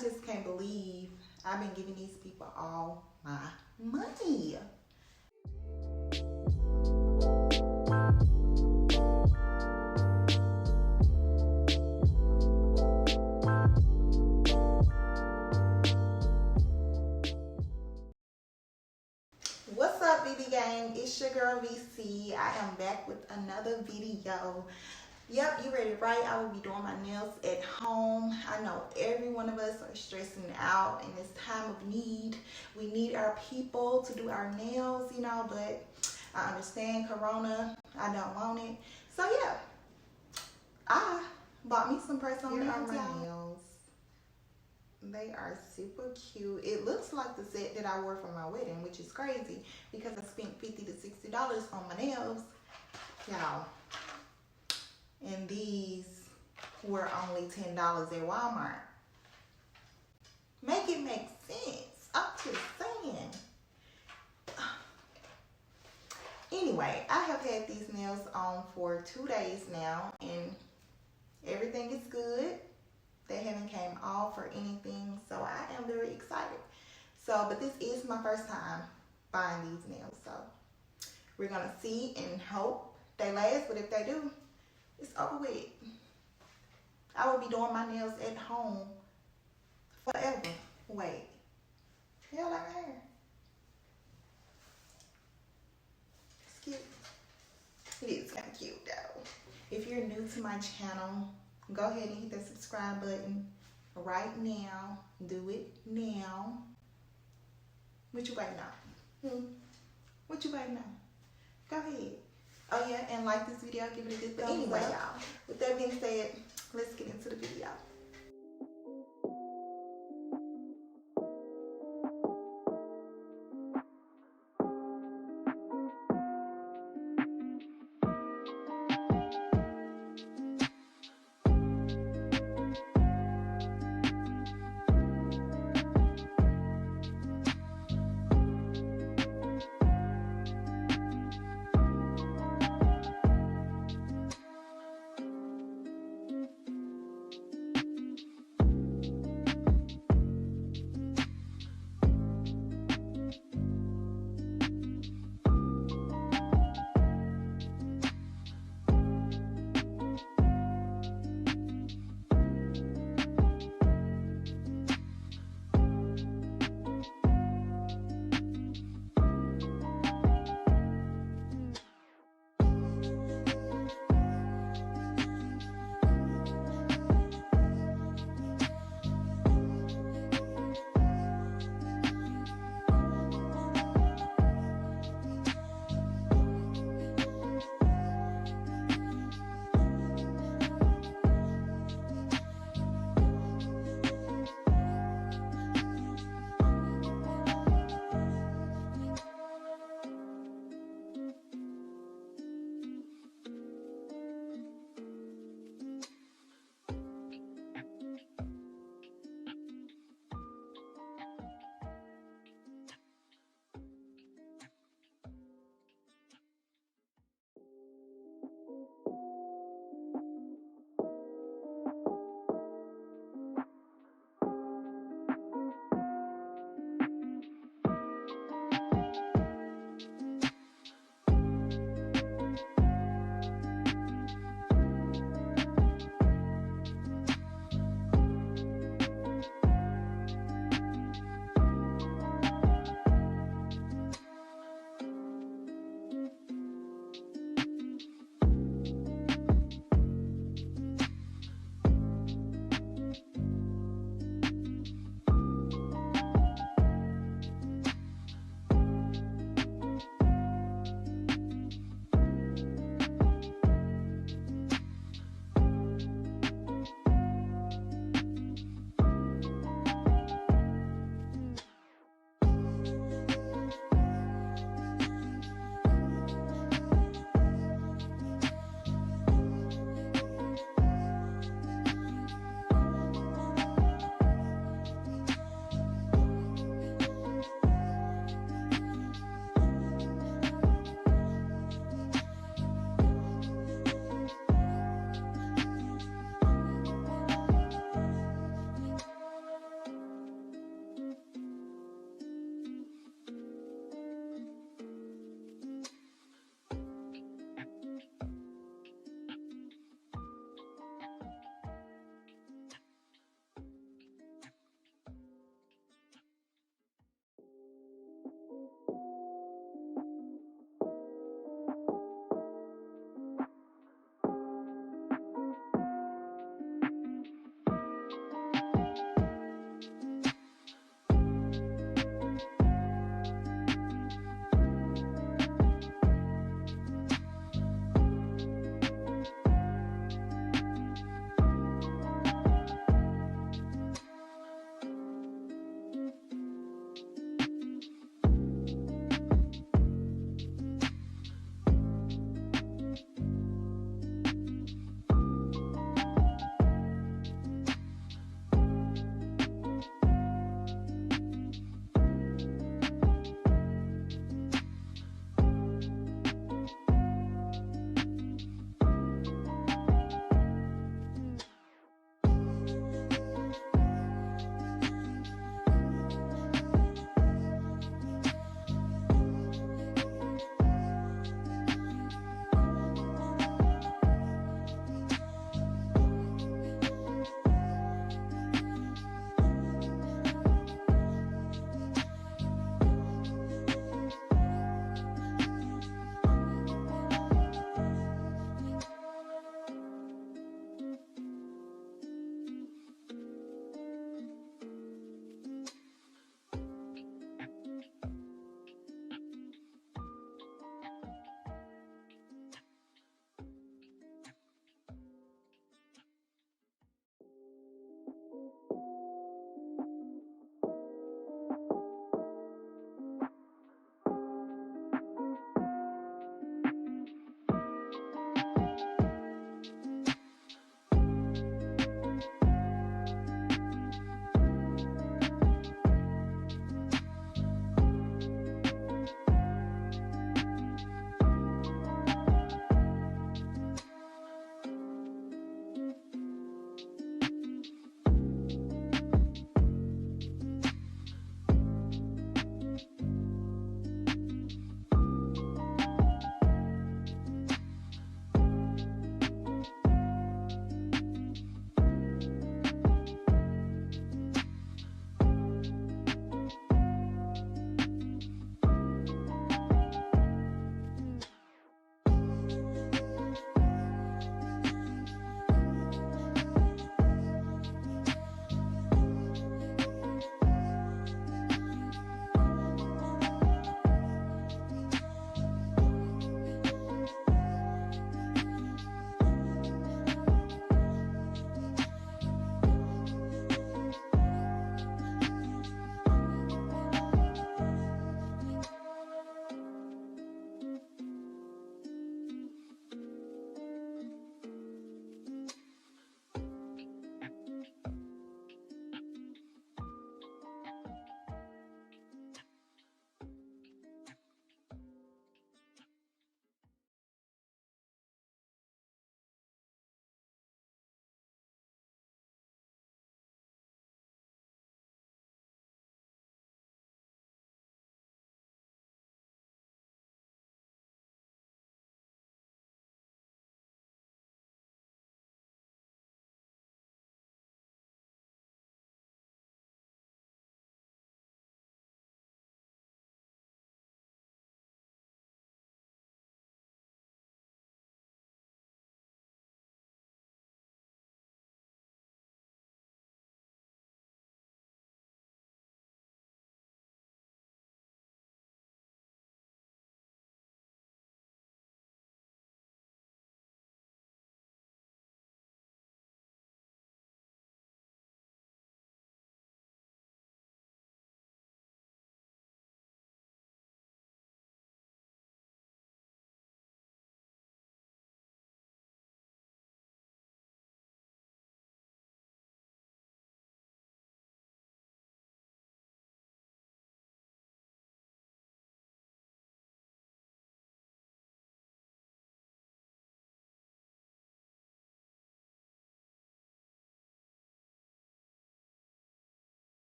just can't believe I've been giving these people all my money. What's up, VB gang? It's your girl VC. I am back with another video. Yep, you ready, right? I will be doing my nails at home. I know every one of us are stressing out in this time of need. We need our people to do our nails, you know, but I understand Corona. I don't want it. So yeah, I bought me some PressOn nails. They are super cute. It looks like the set that I wore for my wedding, which is crazy because I spent $50 to $60 on my nails, y'all. And these were only $10 at Walmart. Make it make sense. I'm just saying. Anyway, I have had these nails on for 2 days now, and everything is good. They haven't came off or anything, so I am very excited. So, but this is my first time buying these nails, so we're gonna see and hope they last. But if they do, it's over with. I will be doing my nails at home forever. Wait, yeah, like my hair. It's cute. It is kind of cute though. If you're new to my channel, go ahead and hit that subscribe button right now. Do it now. What you waiting on? What you waiting on? Go ahead. Oh yeah, and like this video, give it a good thumbs up. Anyway, y'all, with that being said, let's get into the video.